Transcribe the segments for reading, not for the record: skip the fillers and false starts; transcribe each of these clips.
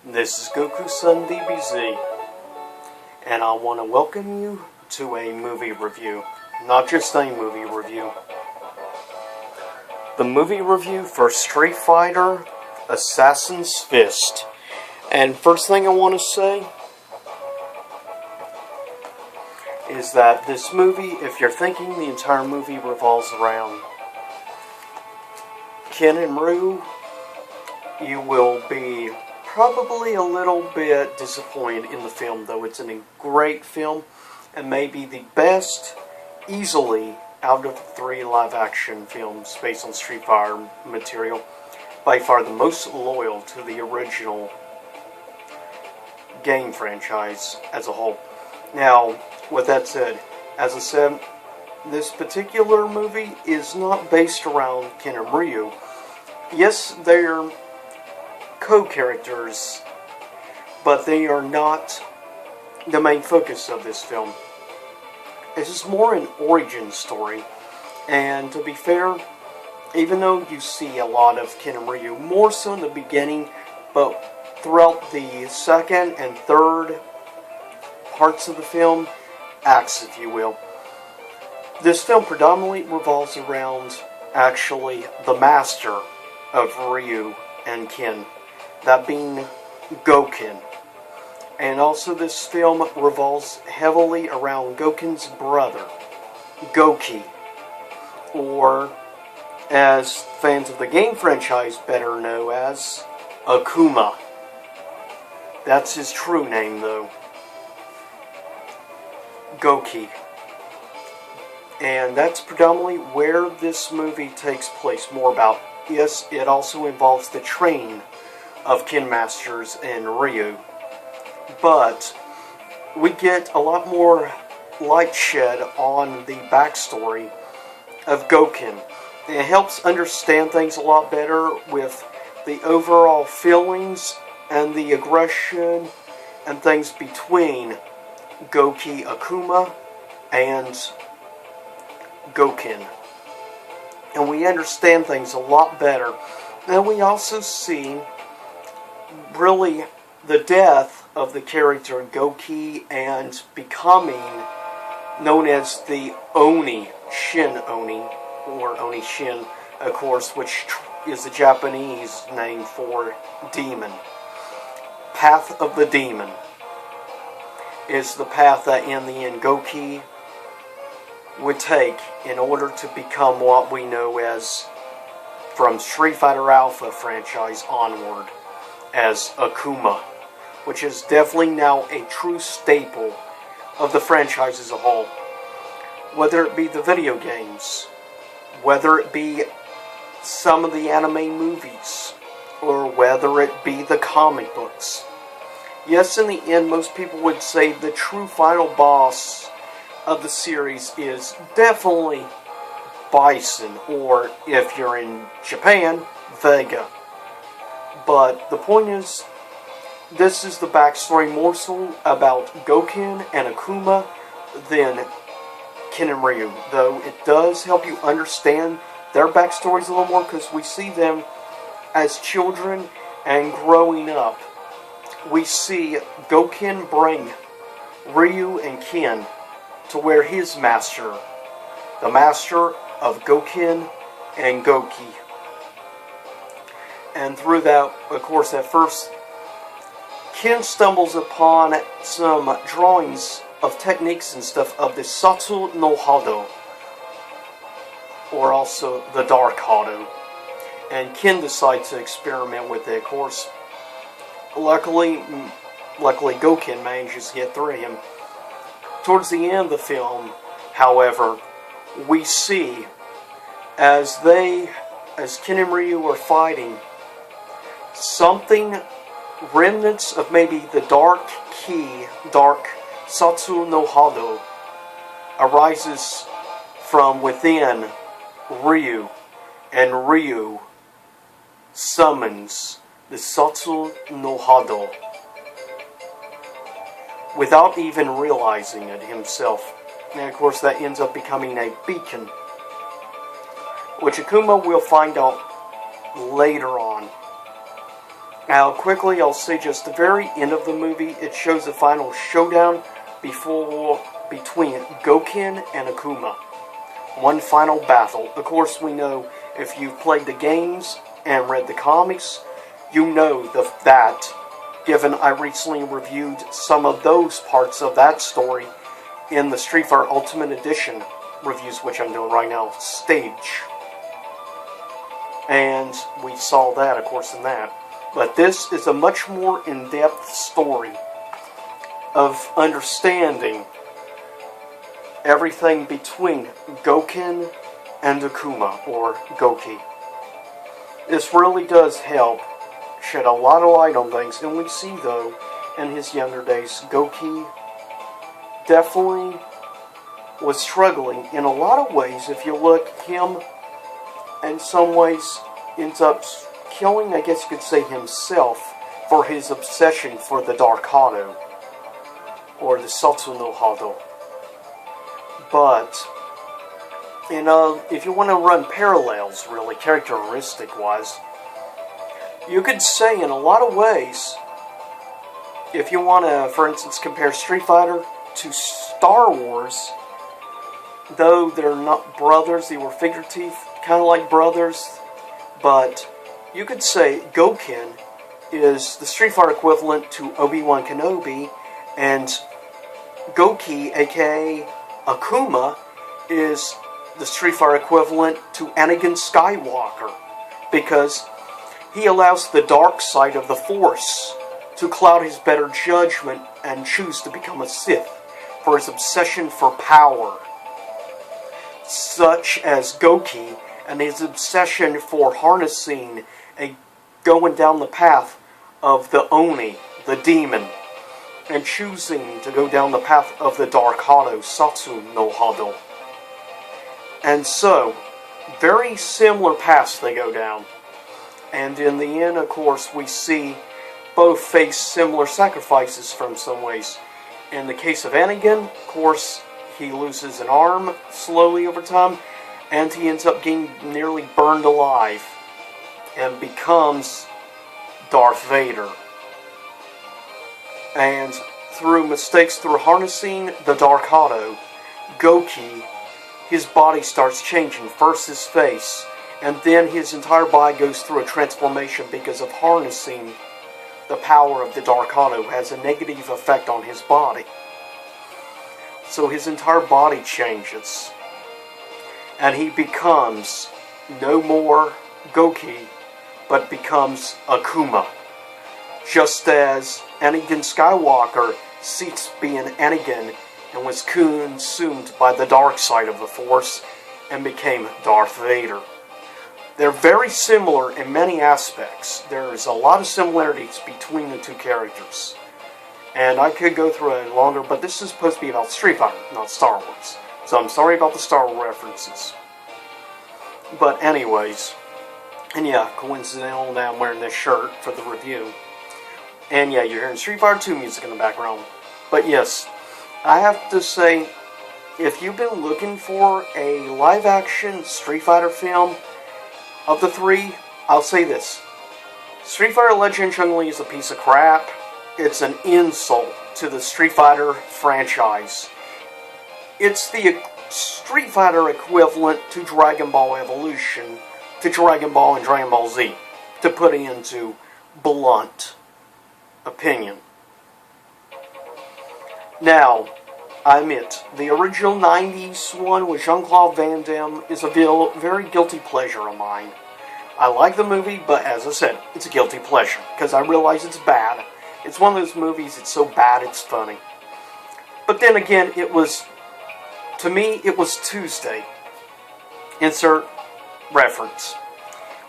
This is Goku-san DBZ, and I want to welcome you to a movie review. Not just a movie review. The movie review for Street Fighter Assassin's Fist. And first thing I want to say is that this movie, if you're thinking the entire movie revolves around Ken and Ryu, you will be probably a little bit disappointed in the film, though it's a great film and maybe the best, easily, out of the 3 live-action films based on Street Fighter material. By far the most loyal to the original game franchise as a whole. Now, with that said, as I said, this particular movie is not based around Ken and Ryu. Yes, they're co-characters, but they are not the main focus of this film. This is more an origin story, and to be fair, even though you see a lot of Ken and Ryu, more so in the beginning, but throughout the second and third parts of the film, acts if you will, this film predominantly revolves around actually the master of Ryu and Ken, that being Gouken. And also this film revolves heavily around Gouken's brother, Gouki, or as fans of the game franchise better know as Akuma. That's his true name though, Gouki. And that's predominantly where this movie takes place, more about. Yes, it also involves the training of Ken Masters and Ryu, but we get a lot more light shed on the backstory of Gouken. It helps understand things a lot better with the overall feelings and the aggression and things between Gouki Akuma and Gouken. And we understand things a lot better. And we also see really the death of the character Gouki and becoming known as the Oni, Shin Oni, or Oni Shin, of course, which is the Japanese name for demon. Path of the Demon is the path that in the end Gouki would take in order to become what we know as, from Street Fighter Alpha franchise onward, as Akuma, which is definitely now a true staple of the franchise as a whole. Whether it be the video games, whether it be some of the anime movies, or whether it be the comic books. Yes, in the end, most people would say the true final boss of the series is definitely Bison, or if you're in Japan, Vega. But the point is, this is the backstory more so about Gouken and Akuma than Ken and Ryu. Though it does help you understand their backstories a little more, because we see them as children and growing up. We see Gouken bring Ryu and Ken to where his master, the master of Gouken and Gouki. And through that, of course, at first, Ken stumbles upon some drawings of techniques and stuff of the Satsu no Hado, or also the Dark Hado. And Ken decides to experiment with it. Of course, luckily Gouken manages to get through him. Towards the end of the film, however, we see as Ken and Ryu are fighting, something, remnants of maybe the dark Satsu no Hado, arises from within Ryu, and Ryu summons the Satsu no Hado without even realizing it himself. And of course that ends up becoming a beacon, which Akuma will find out later on. Now, quickly, I'll say just the very end of the movie, it shows the final showdown between Gokin and Akuma. One final battle. Of course, we know if you've played the games and read the comics, you know that, given I recently reviewed some of those parts of that story in the Street Fighter Ultimate Edition reviews, which I'm doing right now, stage. And we saw that, of course, in that. But this is a much more in-depth story of understanding everything between Gokin and Akuma, or Goki. This really does help shed a lot of light on things, and we see, though, in his younger days, Goki definitely was struggling in a lot of ways. If you look, him, in some ways, ends up killing, I guess you could say, himself for his obsession for the Dark Hado, or the Satsu no Hado. But, if you want to run parallels, really, characteristic-wise, you could say in a lot of ways, if you want to, for instance, compare Street Fighter to Star Wars, though they're not brothers, they were figurative, kind of like brothers, but you could say Gokin is the Street Fighter equivalent to Obi-Wan Kenobi, and Goki, aka Akuma, is the Street Fighter equivalent to Anakin Skywalker, because he allows the dark side of the Force to cloud his better judgment and choose to become a Sith for his obsession for power, such as Goki and his obsession for harnessing going down the path of the Oni, the demon, and choosing to go down the path of the Dark Hado, Satsu no Hado. And so, very similar paths they go down. And in the end, of course, we see both face similar sacrifices from some ways. In the case of Anakin, of course, he loses an arm slowly over time, and he ends up getting nearly burned alive and becomes Darth Vader. And through mistakes through harnessing the Dark Hado, Goki, his body starts changing. First his face, and then his entire body goes through a transformation because of harnessing the power of the Dark Hado has a negative effect on his body. So his entire body changes. And he becomes no more Goki, but becomes Akuma. Just as Anakin Skywalker ceased being Anakin and was consumed by the dark side of the Force and became Darth Vader. They're very similar in many aspects. There's a lot of similarities between the two characters. And I could go through it longer, but this is supposed to be about Street Fighter, not Star Wars. So I'm sorry about the Star Wars references. But anyways, and yeah, coincidental that I'm wearing this shirt for the review. And yeah, you're hearing Street Fighter 2 music in the background. But yes, I have to say, if you've been looking for a live-action Street Fighter film, of the three, I'll say this. Street Fighter Legend Chun-Li is a piece of crap. It's an insult to the Street Fighter franchise. It's the Street Fighter equivalent to Dragon Ball Evolution, to Dragon Ball and Dragon Ball Z, to put it into blunt opinion. Now, I admit, the original 90s one with Jean-Claude Van Damme is a very guilty pleasure of mine. I like the movie, but as I said, it's a guilty pleasure, because I realize it's bad. It's one of those movies, it's so bad it's funny. But then again, to me, it was Tuesday. Insert reference.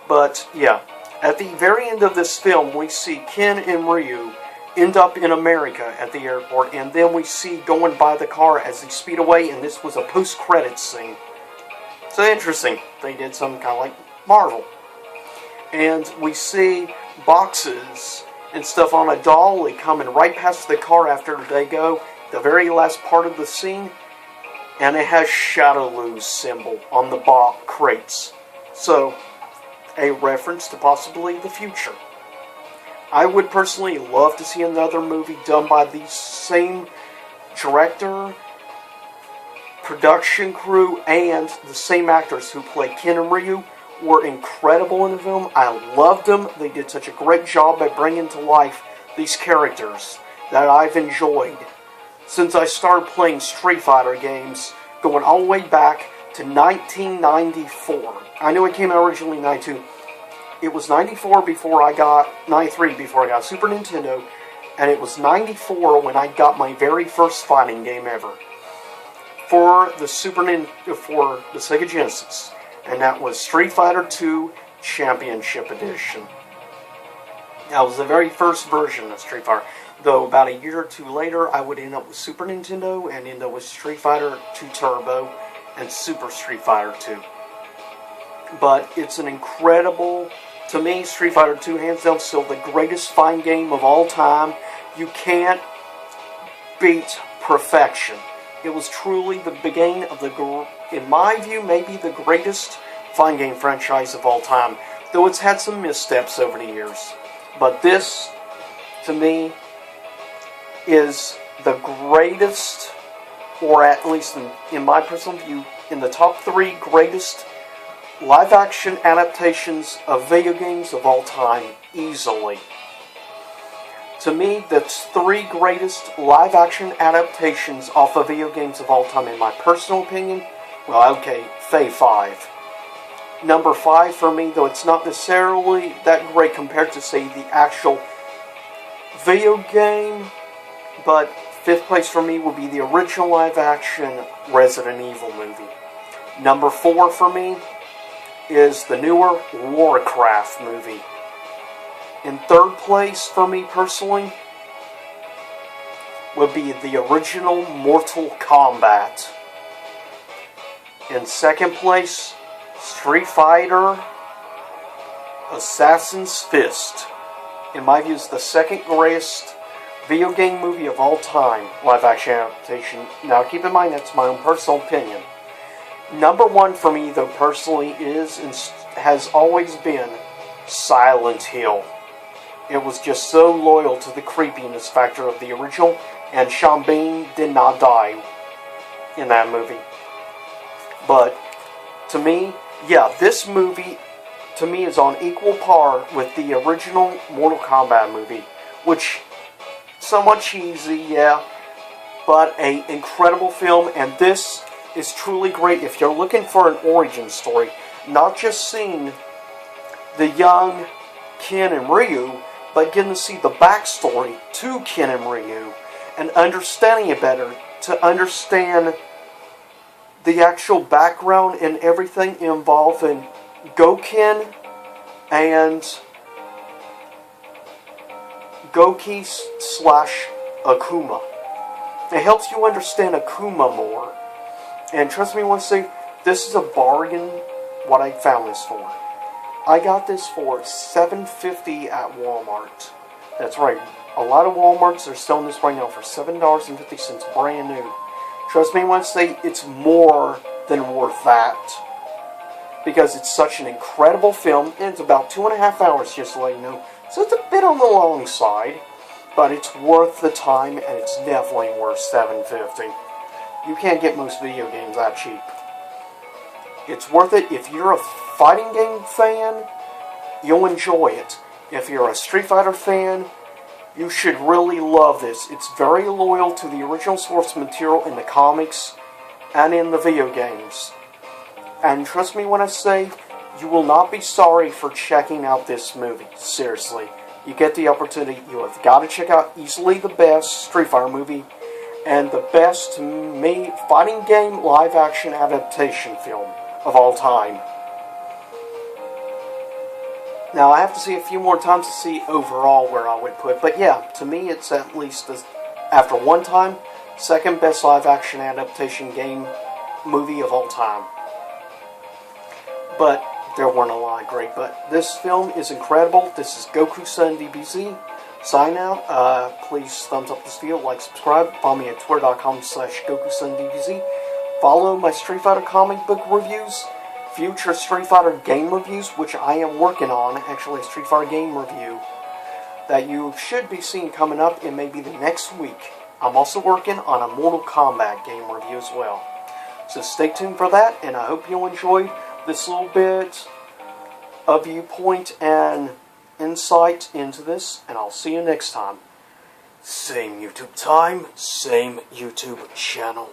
But, yeah, at the very end of this film, we see Ken and Ryu end up in America at the airport, and then we see going by the car as they speed away, and this was a post-credits scene. So interesting. They did something kind of like Marvel. And we see boxes and stuff on a dolly coming right past the car after they go, the very last part of the scene, and it has Shadowloo's symbol on the box crates. So, a reference to possibly the future. I would personally love to see another movie done by the same director, production crew, and the same actors who played Ken and Ryu. Were incredible in the film. I loved them. They did such a great job at bringing to life these characters that I've enjoyed since I started playing Street Fighter games, going all the way back to 1994. I know it came out originally in 92. It was 94 before I got 93 before I got Super Nintendo, and it was 94 when I got my very first fighting game ever for the for the Sega Genesis. And that was Street Fighter II Championship Edition. That was the very first version of Street Fighter. Though about a year or two later, I would end up with Super Nintendo and end up with Street Fighter II Turbo and Super Street Fighter II. But it's an incredible, to me, Street Fighter II, hands down, still the greatest fighting game of all time. You can't beat perfection. It was truly the beginning of in my view, maybe the greatest fighting game franchise of all time. Though it's had some missteps over the years. But this, to me, is the greatest, or at least in my personal view, in the top 3 greatest live-action adaptations of video games of all time, easily. To me, the 3 greatest live-action adaptations off of video games of all time, in my personal opinion, well, okay, Fay 5. Number 5 for me, though it's not necessarily that great compared to, say, the actual video game, but 5th place for me would be the original live-action Resident Evil movie. Number 4 for me is the newer Warcraft movie. In 3rd place for me personally would be the original Mortal Kombat. In 2nd place, Street Fighter Assassin's Fist. In my view, is the 2nd greatest video game movie of all time, live-action adaptation. Now, keep in mind, that's my own personal opinion. Number 1 for me, though, personally, is and has always been Silent Hill. It was just so loyal to the creepiness factor of the original, and Sean Bean did not die in that movie. But, to me, yeah, this movie, to me, is on equal par with the original Mortal Kombat movie, which, somewhat cheesy, yeah, but an incredible film, and this is truly great if you're looking for an origin story, not just seeing the young Ken and Ryu, but getting to see the backstory to Ken and Ryu, and understanding it better, to understand the actual background and everything involving Gouken and Gouki / Akuma. It helps you understand Akuma more. And trust me when I say, this is a bargain, what I found this for. I got this for $7.50 at Walmart. That's right, a lot of Walmarts are selling this right now for $7.50 brand new. Trust me when I say, it's more than worth that. Because it's such an incredible film, and it's about 2.5 hours, just to let you know. So it's a bit on the long side, but it's worth the time, and it's definitely worth $7.50. You can't get most video games that cheap. It's worth it. If you're a fighting game fan, you'll enjoy it. If you're a Street Fighter fan, you should really love this. It's very loyal to the original source material in the comics and in the video games. And trust me when I say, you will not be sorry for checking out this movie. Seriously. You get the opportunity, you have got to check out easily the best Street Fighter movie and the best, to me, fighting game live-action adaptation film of all time. Now, I have to see a few more times to see overall where I would put, but yeah, to me it's at least, after one time, 2nd best live-action adaptation game movie of all time. But there weren't a lot great, but this film is incredible. This is Goku-san DBZ. Sign out. Please thumbs up this video, like, subscribe. Follow me at twitter.com/GokuSunDBZ. Follow my Street Fighter comic book reviews, future Street Fighter game reviews, which I am working on, actually a Street Fighter game review. that you should be seeing coming up in maybe the next week. I'm also working on a Mortal Kombat game review as well. So stay tuned for that, and I hope you enjoyed this little bit of viewpoint and insight into this, and I'll see you next time. Same YouTube time, same YouTube channel.